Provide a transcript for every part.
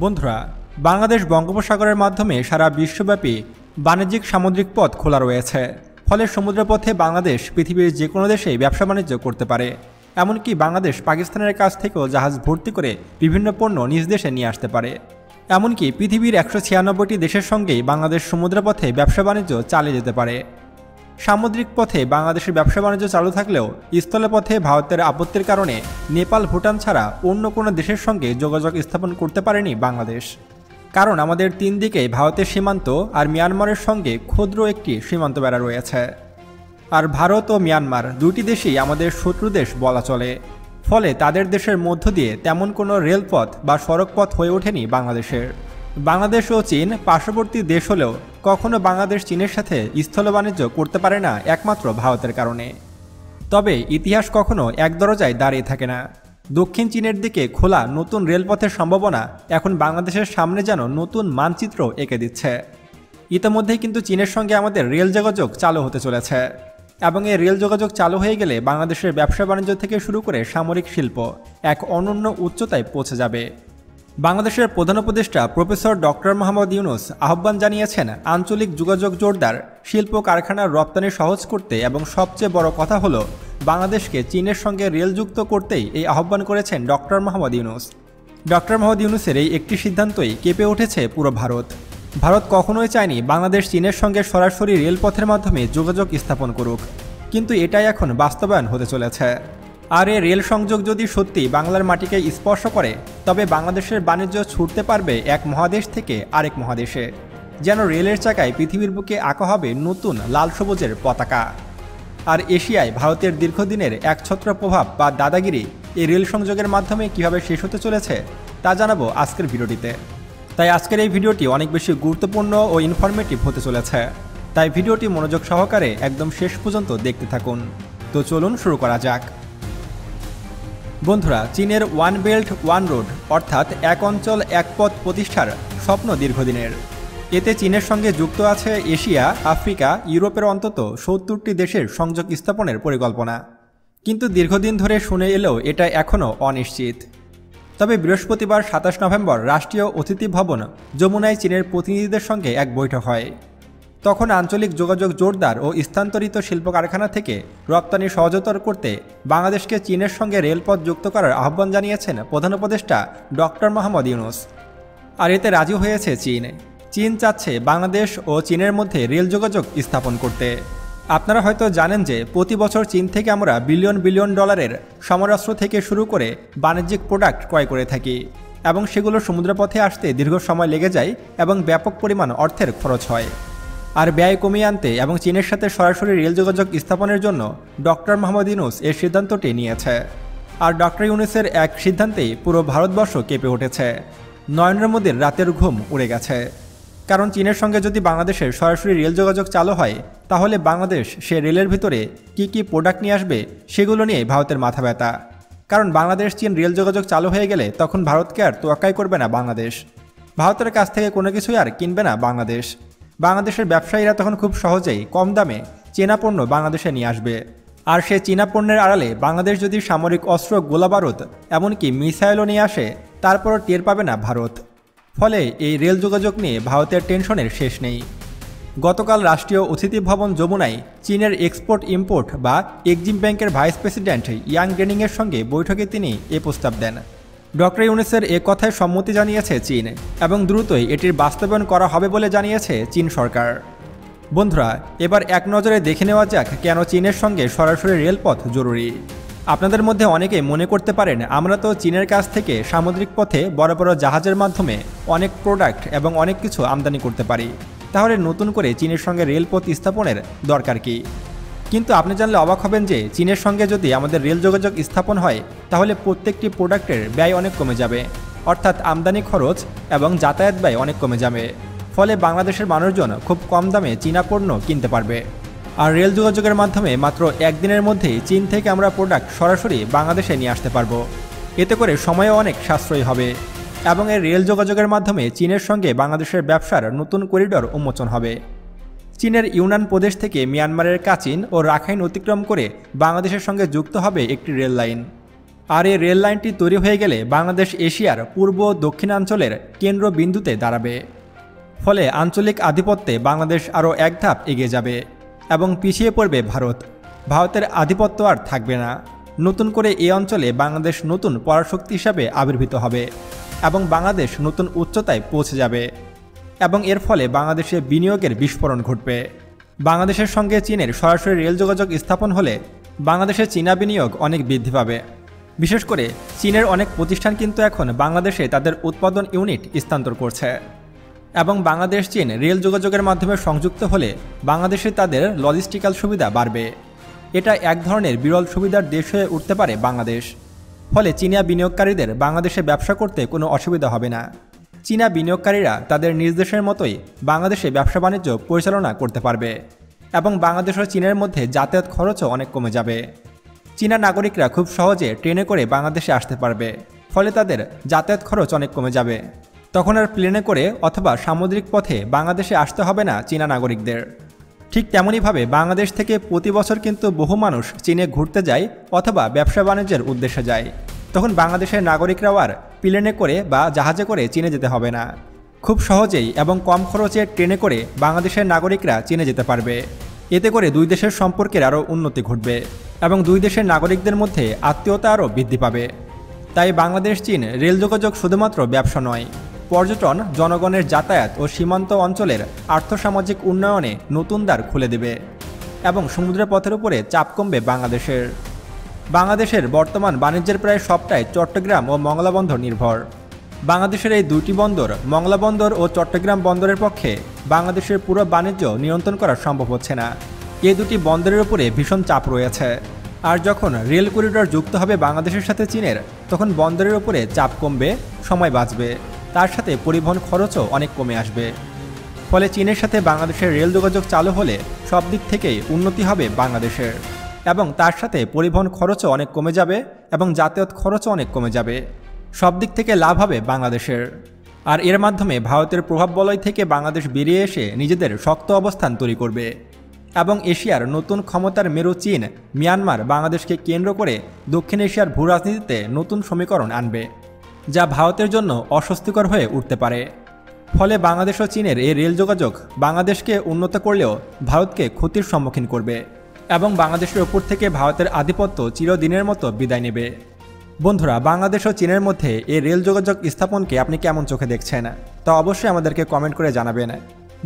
বন্ধুরা, বাংলাদেশ বঙ্গোপসাগরের মাধ্যমে সারা বিশ্বব্যাপী বাণিজ্যিক সামুদ্রিক পথ খোলা রয়েছে। ফলে সমুদ্রপথে বাংলাদেশ পৃথিবীর যে কোনো দেশেই ব্যবসা বাণিজ্য করতে পারে। এমনকি বাংলাদেশ পাকিস্তানের কাছ থেকেও জাহাজ ভর্তি করে বিভিন্ন পণ্য নিজ দেশে নিয়ে আসতে পারে। এমনকি পৃথিবীর 196টি দেশের সঙ্গেই বাংলাদেশ সমুদ্রপথে ব্যবসা বাণিজ্য চালিয়ে যেতে পারে। সামুদ্রিক পথে বাংলাদেশের ব্যবসা বাণিজ্য চালু থাকলেও স্থলপথে ভারতের আপত্তির কারণে নেপাল, ভুটান ছাড়া অন্য কোনো দেশের সঙ্গে যোগাযোগ স্থাপন করতে পারেনি বাংলাদেশ। কারণ আমাদের তিন দিকেই ভারতের সীমান্ত আর মিয়ানমারের সঙ্গে ক্ষুদ্র একটি সীমান্ত বেড়া রয়েছে। আর ভারত ও মিয়ানমার দুটি দেশই আমাদের শত্রু দেশ বলা চলে। ফলে তাদের দেশের মধ্য দিয়ে তেমন কোনো রেলপথ বা সড়কপথ হয়ে ওঠেনি বাংলাদেশের। বাংলাদেশ ও চীন পার্শ্ববর্তী দেশ হলেও কখনো বাংলাদেশ চীনের সাথে স্থল বাণিজ্য করতে পারে না একমাত্র ভারতের কারণে। তবে ইতিহাস কখনো এক দরজায় দাঁড়িয়ে থাকে না। দক্ষিণ চীনের দিকে খোলা নতুন রেলপথের সম্ভাবনা এখন বাংলাদেশের সামনে যেন নতুন মানচিত্র এঁকে দিচ্ছে। ইতিমধ্যেই কিন্তু চীনের সঙ্গে আমাদের রেল যোগাযোগ চালু হতে চলেছে এবং এই রেল যোগাযোগ চালু হয়ে গেলে বাংলাদেশের ব্যবসা বাণিজ্য থেকে শুরু করে সামরিক শিল্প এক অনন্য উচ্চতায় পৌঁছে যাবে। বাংলাদেশের প্রধান উপদেষ্টা প্রফেসর ডক্টর মোহাম্মদ ইউনূস আহ্বান জানিয়েছেন আঞ্চলিক যোগাযোগ জোরদার, শিল্প কারখানার রপ্তানি সহজ করতে এবং সবচেয়ে বড় কথা হলো বাংলাদেশকে চীনের সঙ্গে রেলযুক্ত করতেই এই আহ্বান করেছেন ডক্টর মোহাম্মদ ইউনূস। ডক্টর মোহাম্মদ ইউনূসের এই একটি সিদ্ধান্তই কেঁপে উঠেছে পুরো ভারত। ভারত কখনোই চায়নি বাংলাদেশ চীনের সঙ্গে সরাসরি রেলপথের মাধ্যমে যোগাযোগ স্থাপন করুক, কিন্তু এটাই এখন বাস্তবায়ন হতে চলেছে। আর এই রেল সংযোগ যদি সত্যি বাংলার মাটিকে স্পর্শ করে, তবে বাংলাদেশের বাণিজ্য ছুটতে পারবে এক মহাদেশ থেকে আরেক মহাদেশে। যেন রেলের চাকায় পৃথিবীর বুকে আঁকা হবে নতুন লাল সবুজের পতাকা। আর এশিয়ায় ভারতের দীর্ঘদিনের একছত্র প্রভাব বা দাদাগিরি এই রেল সংযোগের মাধ্যমে কিভাবে শেষ হতে চলেছে তা জানাবো আজকের ভিডিওটিতে। তাই আজকের এই ভিডিওটি অনেক বেশি গুরুত্বপূর্ণ ও ইনফরমেটিভ হতে চলেছে। তাই ভিডিওটি মনোযোগ সহকারে একদম শেষ পর্যন্ত দেখতে থাকুন। তো চলুন শুরু করা যাক। বন্ধুরা, চীনের ওয়ান বেল্ট ওয়ান রোড অর্থাৎ এক অঞ্চল এক পথ প্রতিষ্ঠার স্বপ্ন দীর্ঘদিনের। এতে চীনের সঙ্গে যুক্ত আছে এশিয়া, আফ্রিকা, ইউরোপের অন্তত 70টি দেশের সংযোগ স্থাপনের পরিকল্পনা। কিন্তু দীর্ঘদিন ধরে শুনে এলেও এটা এখনও অনিশ্চিত। তবে বৃহস্পতিবার 27 নভেম্বর রাষ্ট্রীয় অতিথি ভবন যমুনায় চীনের প্রতিনিধিদের সঙ্গে এক বৈঠক হয়। তখন আঞ্চলিক যোগাযোগ জোরদার ও স্থানান্তরিত শিল্প কারখানা থেকে রপ্তানি সহজতর করতে বাংলাদেশকে চীনের সঙ্গে রেলপথ যুক্ত করার আহ্বান জানিয়েছেন প্রধান উপদেষ্টা ডক্টর মোহাম্মদ ইউনূস। আর এতে রাজি হয়েছে চীন। চীন চাচ্ছে বাংলাদেশ ও চীনের মধ্যে রেল যোগাযোগ স্থাপন করতে। আপনারা হয়তো জানেন যে প্রতি বছর চীন থেকে আমরা বিলিয়ন বিলিয়ন ডলারের সমরাস্ত্র থেকে শুরু করে বাণিজ্যিক প্রোডাক্ট ক্রয় করে থাকি এবং সেগুলো সমুদ্রপথে আসতে দীর্ঘ সময় লেগে যায় এবং ব্যাপক পরিমাণ অর্থের খরচ হয়। আর ব্যয় কমিয়ে আনতে এবং চীনের সাথে সরাসরি রেল যোগাযোগ স্থাপনের জন্য ডক্টর মোহাম্মদ ইউনূস এই সিদ্ধান্তটি নিয়েছে। আর ডক্টর ইউনূসের এক সিদ্ধান্তেই পুরো ভারতবর্ষ কেঁপে উঠেছে। নরেন্দ্র মোদীর রাতের ঘুম উড়ে গেছে। কারণ চীনের সঙ্গে যদি বাংলাদেশের সরাসরি রেল যোগাযোগ চালু হয়, তাহলে বাংলাদেশ সে রেলের ভিতরে কি প্রোডাক্ট নিয়ে আসবে সেগুলো নিয়ে ভারতের মাথা ব্যথা। কারণ বাংলাদেশ চীন রেল যোগাযোগ চালু হয়ে গেলে তখন ভারতকে আর তোয়াক্কাই করবে না বাংলাদেশ। ভারতের কাছ থেকে কোনো কিছুই আর কিনবে না বাংলাদেশ। বাংলাদেশের ব্যবসায়ীরা তখন খুব সহজেই কম দামে চীনা পণ্য বাংলাদেশে নিয়ে আসবে। আর সে চীনা পণ্যের আড়ালে বাংলাদেশ যদি সামরিক অস্ত্র, গোলাবারুদ এমনকি মিসাইলও নিয়ে আসে, তারপরও টের পাবে না ভারত। ফলে এই রেল যোগাযোগ নিয়ে ভারতের টেনশনের শেষ নেই। গতকাল রাষ্ট্রীয় অতিথি ভবন যমুনায় চীনের এক্সপোর্ট ইম্পোর্ট বা এক্সিম ব্যাংকের ভাইস প্রেসিডেন্ট ইয়াং ডেনিংয়ের সঙ্গে বৈঠকে তিনি এ প্রস্তাব দেন। ডক্টর ইউনূসের এ কথায় সম্মতি জানিয়েছে চীন এবং দ্রুতই এটির বাস্তবায়ন করা হবে বলে জানিয়েছে চীন সরকার। বন্ধুরা, এবার এক নজরে দেখে নেওয়া যাক কেন চীনের সঙ্গে সরাসরি রেলপথ জরুরি। আপনাদের মধ্যে অনেকেই মনে করতে পারেন আমরা তো চীনের কাছ থেকে সামুদ্রিক পথে বড় বড় জাহাজের মাধ্যমে অনেক প্রোডাক্ট এবং অনেক কিছু আমদানি করতে পারি, তাহলে নতুন করে চীনের সঙ্গে রেলপথ স্থাপনের দরকার কি? কিন্তু আপনি জানলে অবাক হবেন যে চীনের সঙ্গে যদি আমাদের রেল যোগাযোগ স্থাপন হয়, তাহলে প্রত্যেকটি প্রোডাক্টের ব্যয় অনেক কমে যাবে, অর্থাৎ আমদানি খরচ এবং যাতায়াত ব্যয় অনেক কমে যাবে। ফলে বাংলাদেশের মানুষজন খুব কম দামে চীনা পণ্য কিনতে পারবে। আর রেল যোগাযোগের মাধ্যমে মাত্র একদিনের মধ্যেই চীন থেকে আমরা প্রোডাক্ট সরাসরি বাংলাদেশে নিয়ে আসতে পারবো। এতে করে সময়ও অনেক সাশ্রয়ী হবে এবং এই রেল যোগাযোগের মাধ্যমে চীনের সঙ্গে বাংলাদেশের ব্যবসার নতুন করিডোর উন্মোচন হবে। চীনের ইউনান প্রদেশ থেকে মিয়ানমারের কাচিন ও রাখাইন অতিক্রম করে বাংলাদেশের সঙ্গে যুক্ত হবে একটি রেল লাইন। আর এই রেল লাইনটি তৈরি হয়ে গেলে বাংলাদেশ এশিয়ার পূর্ব দক্ষিণাঞ্চলের কেন্দ্রবিন্দুতে দাঁড়াবে। ফলে আঞ্চলিক আধিপত্যে বাংলাদেশ আরও এক ধাপ এগিয়ে যাবে এবং পিছিয়ে পড়বে ভারত। ভারতের আধিপত্য আর থাকবে না। নতুন করে এই অঞ্চলে বাংলাদেশ নতুন পরাশক্তি হিসাবে আবির্ভূত হবে এবং বাংলাদেশ নতুন উচ্চতায় পৌঁছে যাবে এবং এর ফলে বাংলাদেশে বিনিয়োগের বিস্ফোরণ ঘটবে। বাংলাদেশের সঙ্গে চীনের সরাসরি রেল যোগাযোগ স্থাপন হলে বাংলাদেশে চীনা বিনিয়োগ অনেক বৃদ্ধি পাবে। বিশেষ করে চীনের অনেক প্রতিষ্ঠান কিন্তু এখন বাংলাদেশে তাদের উৎপাদন ইউনিট স্থানান্তর করছে এবং বাংলাদেশ চীন রেল যোগাযোগের মাধ্যমে সংযুক্ত হলে বাংলাদেশে তাদের লজিস্টিক্যাল সুবিধা বাড়বে। এটা এক ধরনের বিরল সুবিধার দেশ হয়ে উঠতে পারে বাংলাদেশ। ফলে চীনা বিনিয়োগকারীদের বাংলাদেশে ব্যবসা করতে কোনো অসুবিধা হবে না। চীনা বিনিয়োগকারীরা তাদের নিজ দেশের মতোই বাংলাদেশে ব্যবসা বাণিজ্য পরিচালনা করতে পারবে এবং বাংলাদেশ ও চীনের মধ্যে যাতায়াত খরচও অনেক কমে যাবে। চীনা নাগরিকরা খুব সহজে ট্রেনে করে বাংলাদেশে আসতে পারবে, ফলে তাদের যাতায়াত খরচ অনেক কমে যাবে। তখন আর প্লেনে করে অথবা সামুদ্রিক পথে বাংলাদেশে আসতে হবে না চীনা নাগরিকদের। ঠিক তেমনইভাবে বাংলাদেশ থেকে প্রতি বছর কিন্তু বহু মানুষ চীনে ঘুরতে যায় অথবা ব্যবসা বাণিজ্যের উদ্দেশ্যে যায়। তখন বাংলাদেশের নাগরিকরাও আর প্লেনে করে বা জাহাজে করে চীনে যেতে হবে না। খুব সহজেই এবং কম খরচে ট্রেনে করে বাংলাদেশের নাগরিকরা চীনে যেতে পারবে। এতে করে দুই দেশের সম্পর্কের আরও উন্নতি ঘটবে এবং দুই দেশের নাগরিকদের মধ্যে আত্মীয়তা আরও বৃদ্ধি পাবে। তাই বাংলাদেশ চীন রেল যোগাযোগ শুধুমাত্র ব্যবসা নয়, পর্যটন, জনগণের যাতায়াত ও সীমান্ত অঞ্চলের আর্থসামাজিক উন্নয়নে নতুন দ্বার খুলে দেবে এবং সমুদ্র পথের উপরে চাপ কমবে বাংলাদেশের। বাংলাদেশের বর্তমান বাণিজ্যের প্রায় সবটাই চট্টগ্রাম ও মংলা বন্দর নির্ভর। বাংলাদেশের এই দুইটি বন্দর, মংলা বন্দর ও চট্টগ্রাম বন্দরের পক্ষে বাংলাদেশের পুরো বাণিজ্য নিয়ন্ত্রণ করা সম্ভব হচ্ছে না। এই দুটি বন্দরের উপরে ভীষণ চাপ রয়েছে। আর যখন রেল করিডোর যুক্ত হবে বাংলাদেশের সাথে চীনের, তখন বন্দরের উপরে চাপ কমবে, সময় বাঁচবে, তার সাথে পরিবহন খরচও অনেক কমে আসবে। ফলে চীনের সাথে বাংলাদেশের রেল যোগাযোগ চালু হলে সব দিক থেকেই উন্নতি হবে বাংলাদেশের এবং তার সাথে পরিবহন খরচও অনেক কমে যাবে এবং যাতায়াত খরচও অনেক কমে যাবে। সব দিক থেকে লাভ হবে বাংলাদেশের। আর এর মাধ্যমে ভারতের প্রভাব বলয় থেকে বাংলাদেশ বেরিয়ে এসে নিজেদের শক্ত অবস্থান তৈরি করবে এবং এশিয়ার নতুন ক্ষমতার মেরু চীন, মিয়ানমার বাংলাদেশকে কেন্দ্র করে দক্ষিণ এশিয়ার ভূরাজনীতিতে নতুন সমীকরণ আনবে, যা ভারতের জন্য অস্বস্তিকর হয়ে উঠতে পারে। ফলে বাংলাদেশ ও চীনের এই রেল যোগাযোগ বাংলাদেশকে উন্নত করলেও ভারতকে ক্ষতির সম্মুখীন করবে এবং বাংলাদেশের ওপর থেকে ভারতের আধিপত্য চিরদিনের মতো বিদায় নেবে। বন্ধুরা, বাংলাদেশ ও চীনের মধ্যে এই রেল যোগাযোগ স্থাপনকে আপনি কেমন চোখে দেখছেন তা অবশ্যই আমাদেরকে কমেন্ট করে জানাবেন।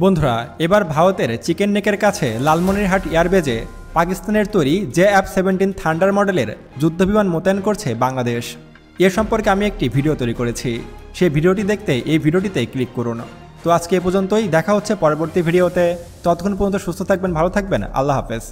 বন্ধুরা, এবার ভারতের চিকেন নেকের কাছে লালমনিরহাট এয়ারবেজে পাকিস্তানের তৈরি JF-17 থান্ডার মডেলের যুদ্ধবিমান মোতায়েন করছে বাংলাদেশ। এ সম্পর্কে আমি একটি ভিডিও তৈরি করেছি, সেই ভিডিওটি দেখতে এই ভিডিওটিতে ক্লিক করুন। তো আজকে এ পর্যন্তই, দেখা হচ্ছে পরবর্তী ভিডিওতে। ততক্ষণ পর্যন্ত সুস্থ থাকবেন, ভালো থাকবেন, আল্লাহ হাফেজ।